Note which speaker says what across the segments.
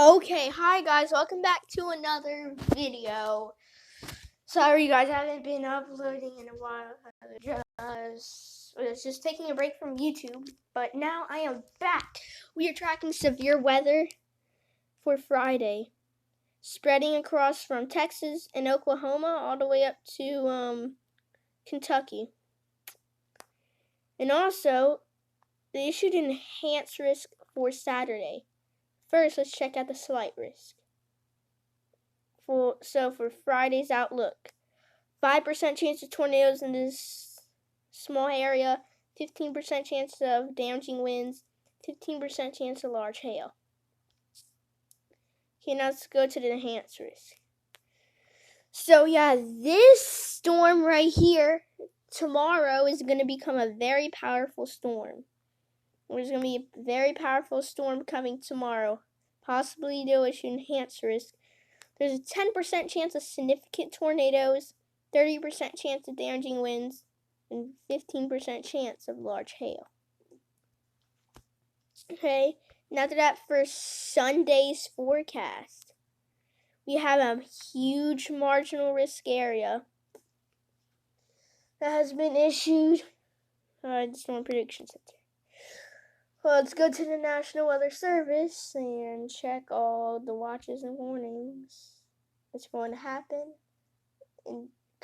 Speaker 1: Okay, hi guys, welcome back to another video. Sorry guys, I haven't been uploading in a while. It's just taking a break from YouTube, but now I am back. We are tracking severe weather for Friday, spreading across from Texas and Oklahoma all the way up to Kentucky. And also, they issued an enhanced risk for Saturday. First, let's check out the slight risk. For Friday's outlook, 5% chance of tornadoes in this small area, 15% chance of damaging winds, 15% chance of large hail. Okay, now let's go to the enhanced risk. So yeah, this storm right here tomorrow is going to become a very powerful storm. There's going to be a very powerful storm coming tomorrow. Possibly they'll issue enhanced risk. There's a 10% chance of significant tornadoes, 30% chance of damaging winds, and 15% chance of large hail. Okay, now to that for Sunday's forecast. We have a huge marginal risk area that has been issued by the Storm Prediction Center. Well, let's go to the National Weather Service and check all the watches and warnings. What's going to happen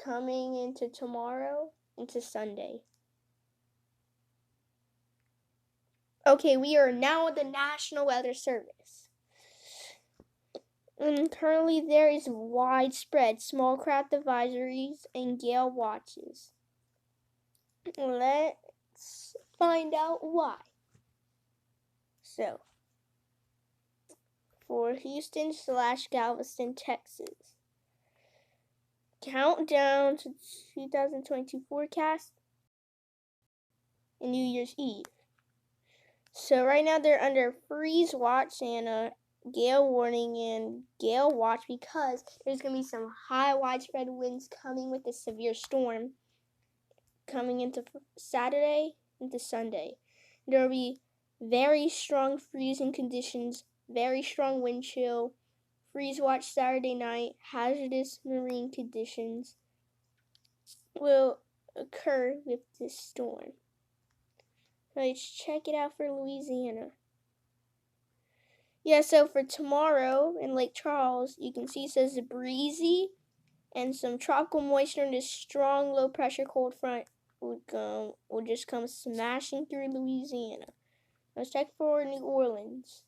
Speaker 1: coming into tomorrow, into Sunday. Okay, we are now with the National Weather Service. And currently there is widespread small craft advisories and gale watches. Let's find out why. So, for Houston/Galveston, Texas. Countdown to 2022 forecast and New Year's Eve. So right now they're under freeze watch and a gale warning and gale watch because there's going to be some high widespread winds coming with a severe storm coming into Saturday into Sunday. There will be very strong freezing conditions, very strong wind chill, freeze watch Saturday night, hazardous marine conditions will occur with this storm. Let's check it out for Louisiana. Yeah, so for tomorrow in Lake Charles, you can see it says breezy and some tropical moisture and this strong low pressure cold front will just come smashing through Louisiana. Let's check for New Orleans.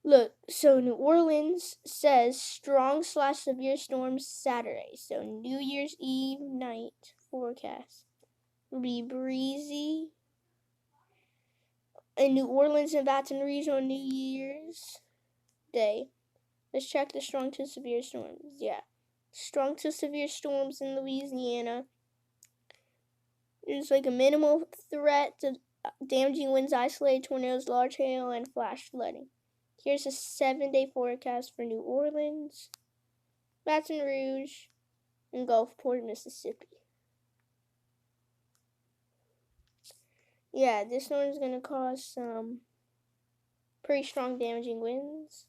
Speaker 1: Look, so New Orleans says strong/severe storms Saturday. So New Year's Eve night forecast will be breezy in New Orleans and Baton Rouge on New Year's Day. Let's check the strong to severe storms. Yeah, strong to severe storms in Louisiana. There's like a minimal threat to damaging winds, isolated tornadoes, large hail, and flash flooding. Here's a 7-day forecast for New Orleans, Baton Rouge, and Gulfport, Mississippi. Yeah, this storm is going to cause some pretty strong damaging winds.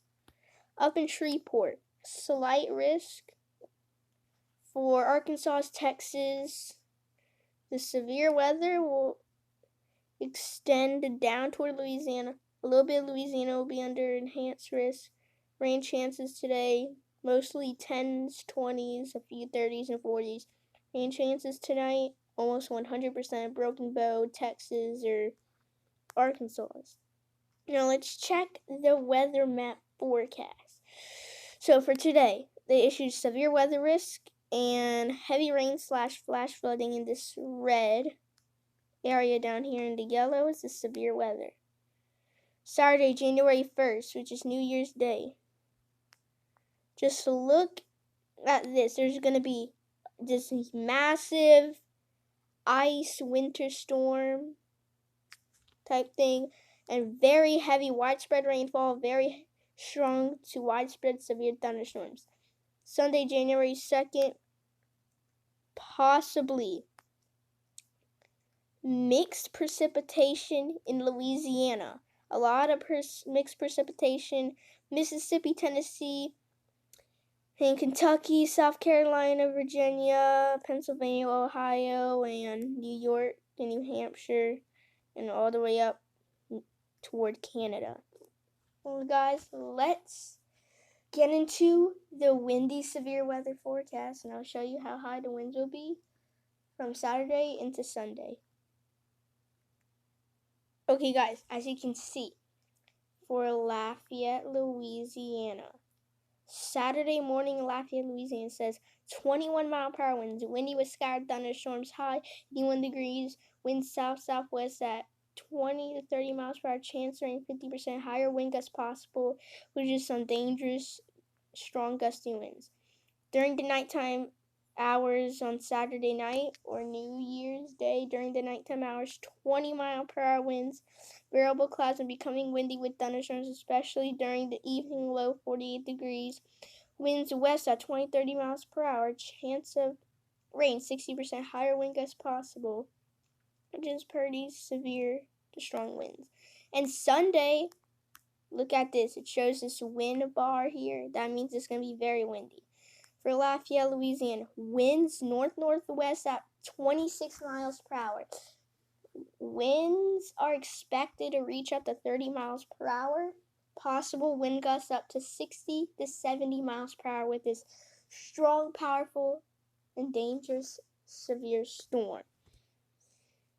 Speaker 1: Up in Shreveport, slight risk for Arkansas, Texas. The severe weather will extend down toward Louisiana. A little bit of Louisiana will be under enhanced risk. Rain chances today, mostly 10s, 20s, a few 30s and 40s. Rain chances tonight, almost 100% Broken Bow, Texas, or Arkansas. Now let's check the weather map forecast. So for today, they issued severe weather risk and heavy rain/flash flooding in this red area down here, and the yellow is the severe weather. Saturday, January 1st, which is New Year's Day. Just look at this. There's going to be this massive ice winter storm type thing and very heavy widespread rainfall, very strong to widespread severe thunderstorms. Sunday, January 2nd, possibly mixed precipitation in Louisiana. a lot of mixed precipitation. Mississippi, Tennessee, and Kentucky, South Carolina, Virginia, Pennsylvania, Ohio, and New York and New Hampshire, and all the way up toward Canada. Well, guys, let's get into the windy severe weather forecast, and I'll show you how high the winds will be from Saturday into Sunday. Okay, guys, as you can see, for Lafayette, Louisiana, Saturday morning in Lafayette, Louisiana says 21 mile per hour winds, windy with scattered thunderstorms, high 81 degrees, wind south-southwest at 20 to 30 miles per hour, chance rain 50%, higher wind gusts possible, which is some dangerous, strong gusty winds. During the nighttime hours on Saturday night or New Year's Day, during the nighttime hours, 20 mile per hour winds, variable clouds, and becoming windy with thunderstorms, especially during the evening, low 48 degrees. Winds west at 20-30 miles per hour, chance of rain 60%, higher wind gusts possible, which is pretty severe to strong winds. And Sunday, look at this. It shows this wind bar here. That means it's going to be very windy. For Lafayette, Louisiana, winds north-northwest at 26 miles per hour. Winds are expected to reach up to 30 miles per hour. Possible wind gusts up to 60 to 70 miles per hour with this strong, powerful, and dangerous severe storm.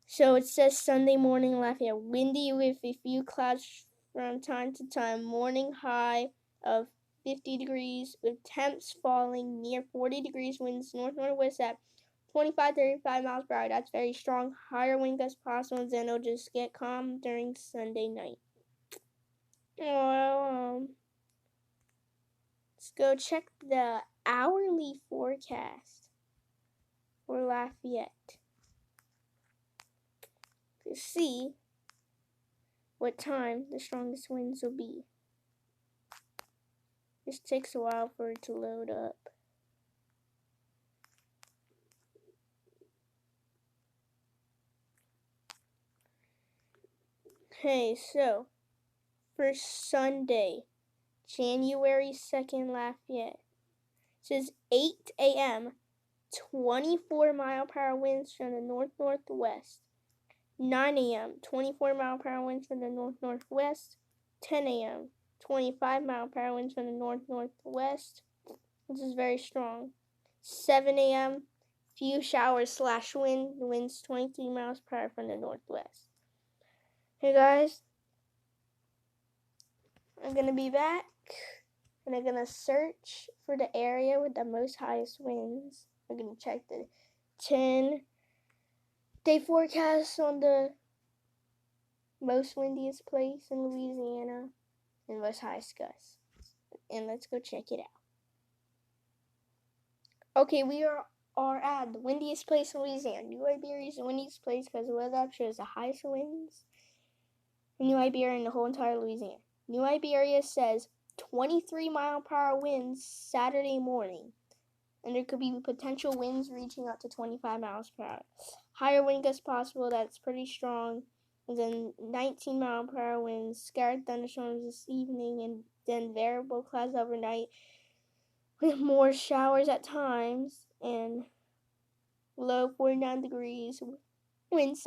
Speaker 1: So it says Sunday morning Lafayette, windy with a few clouds from time to time. Morning high of 50 degrees with temps falling near 40 degrees. Winds north-northwest at 25-35 miles per hour. That's very strong. Higher wind gusts possible, and then it'll just get calm during Sunday night. Well, let's go check the hourly forecast for Lafayette to see what time the strongest winds will be. This takes a while for it to load up. Okay, so for Sunday, January 2nd, Lafayette, it says 8 a.m., 24 mile per hour winds from the north-northwest. 9 a.m., 24 mile per hour winds from the north-northwest. 10 a.m., 25 mile per hour winds from the north-northwest. This is very strong. 7 a.m., few showers / winds 23 miles per hour from the northwest. Hey guys, I'm going to be back, and I'm going to search for the area with the most highest winds. I'm going to check the 10-day forecast on the most windiest place in Louisiana and most highest gusts. And let's go check it out. Okay, we are at the windiest place in Louisiana. New Iberia is the windiest place because the weather app shows the highest winds in New Iberia in the whole entire Louisiana. New Iberia says 23 mile per hour winds Saturday morning, and there could be potential winds reaching up to 25 miles per hour. Higher wind gusts possible, that's pretty strong. And then 19 mile per hour winds, scattered thunderstorms this evening, and then variable clouds overnight with more showers at times, and low 49 degrees. Wind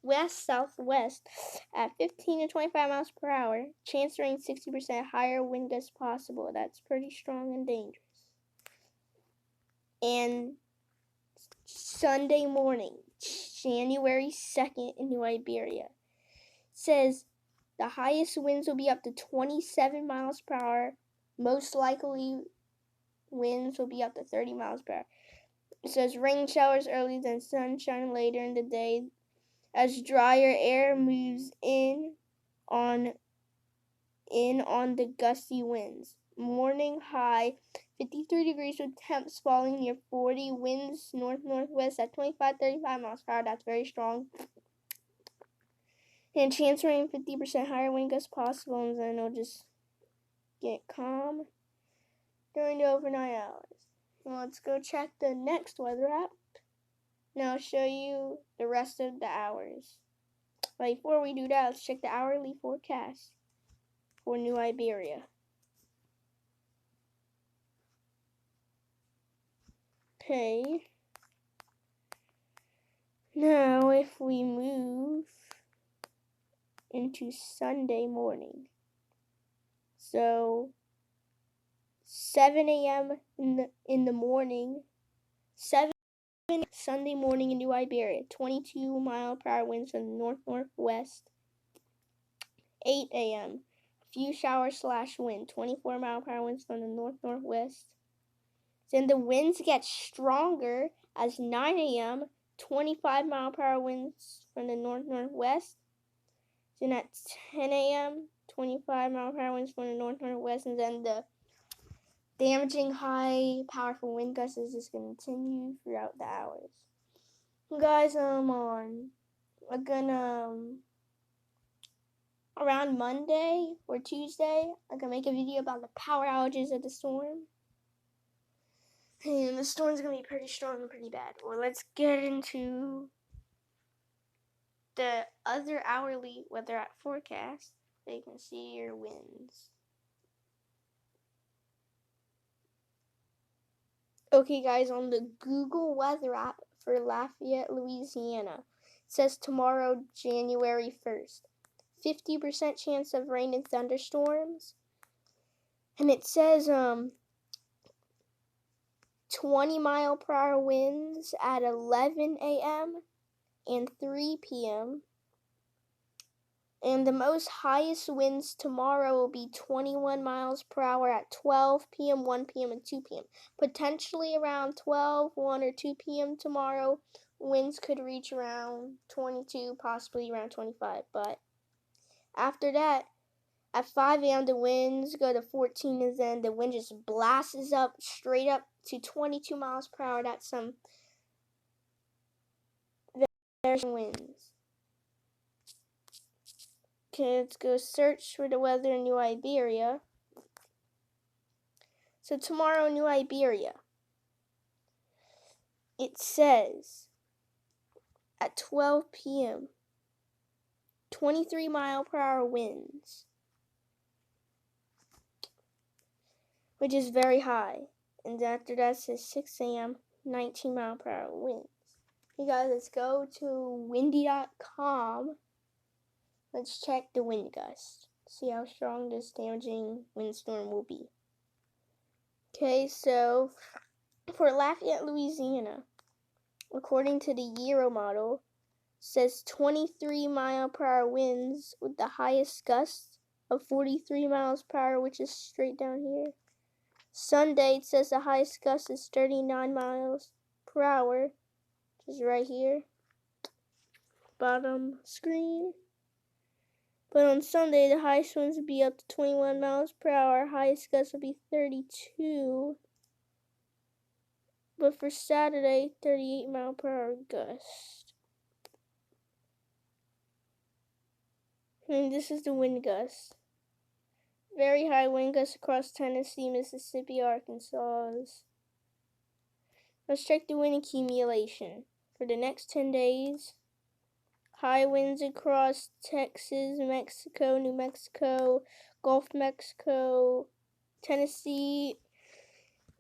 Speaker 1: west-southwest at 15 to 25 miles per hour. Chance rain 60%, higher wind gusts possible. That's pretty strong and dangerous. And Sunday morning, January 2nd in New Iberia, says the highest winds will be up to 27 miles per hour. Most likely winds will be up to 30 miles per hour. It says rain showers early, then sunshine later in the day as drier air moves in on the gusty winds. Morning high 53 degrees with temps falling near 40. Winds north-northwest at 25-35 miles per hour. That's very strong. And chance rain 50%, higher wind gusts possible, and then it'll just get calm during the overnight hours. Well, let's go check the next weather app. Now I'll show you the rest of the hours But before we do that, let's check the hourly forecast for New Iberia. Okay. Now, if we move into Sunday morning, so 7 a.m. in the morning, 7 Sunday morning in New Iberia, 22-mile-per-hour winds from the north-northwest. 8 a.m. few shower/wind, 24-mile-per-hour winds from the north-northwest. Then the winds get stronger as 9 a.m., 25-mile-per-hour winds from the north-northwest. Then at 10 a.m., 25-mile-per-hour winds from the north-northwest. And then the damaging high powerful wind gusts is just going to continue throughout the hours. Guys, I'm gonna around Monday or Tuesday, I'm gonna make a video about the power outages of the storm. And the storm's gonna be pretty strong and pretty bad. Well, let's get into the other hourly weather forecast so you can see your winds. Okay, guys, on the Google Weather app for Lafayette, Louisiana, it says tomorrow, January 1st, 50% chance of rain and thunderstorms. And it says 20-mile-per-hour winds at 11 a.m. and 3 p.m. And the most highest winds tomorrow will be 21 miles per hour at 12 p.m., 1 p.m., and 2 p.m. Potentially around 12, 1, or 2 p.m. tomorrow, winds could reach around 22, possibly around 25. But after that, at 5 a.m., the winds go to 14, and then the wind just blasts up straight up to 22 miles per hour. That's some very winds. Okay, let's go search for the weather in New Iberia. So tomorrow, New Iberia, it says at 12 p.m., 23-mile-per-hour winds, which is very high. And after that, it says 6 a.m., 19-mile-per-hour winds. Hey guys, let's go to windy.com. Let's check the wind gust. See how strong this damaging windstorm will be. Okay, so for Lafayette, Louisiana, according to the Euro model, says 23-mile-per-hour winds with the highest gusts of 43 miles per hour, which is straight down here. Sunday, it says the highest gust is 39 miles per hour, which is right here, bottom screen. But on Sunday, the highest winds would be up to 21 miles per hour. Highest gust would be 32. But for Saturday, 38-mile-per-hour gust. And this is the wind gust. Very high wind gusts across Tennessee, Mississippi, Arkansas. Let's check the wind accumulation for the next 10 days. High winds across Texas, Mexico, New Mexico, Gulf Mexico, Tennessee,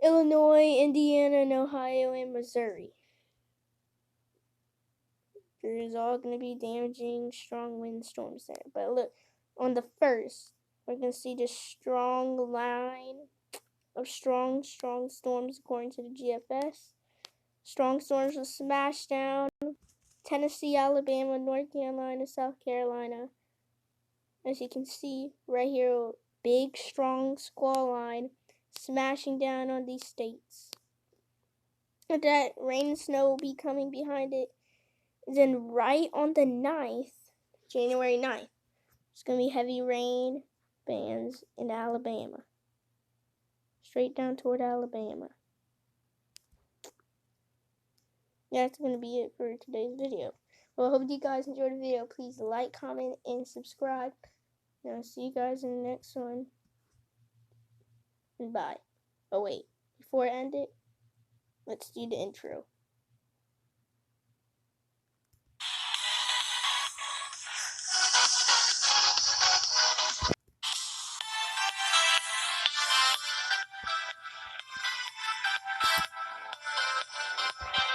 Speaker 1: Illinois, Indiana, and Ohio, and Missouri. There's all going to be damaging, strong windstorms there. But look, on the 1st, we're going to see this strong line of strong storms according to the GFS. Strong storms will smash down Tennessee, Alabama, North Carolina, South Carolina. As you can see right here, big, strong squall line smashing down on these states. And that rain and snow will be coming behind it. Then right on the 9th, January 9th, there's going to be heavy rain bands in Alabama. Straight down toward Alabama. That's going to be it for today's video. Well, I hope you guys enjoyed the video. Please like, comment, and subscribe. And I'll see you guys in the next one. And bye. Oh, wait. Before I end it, let's do the intro.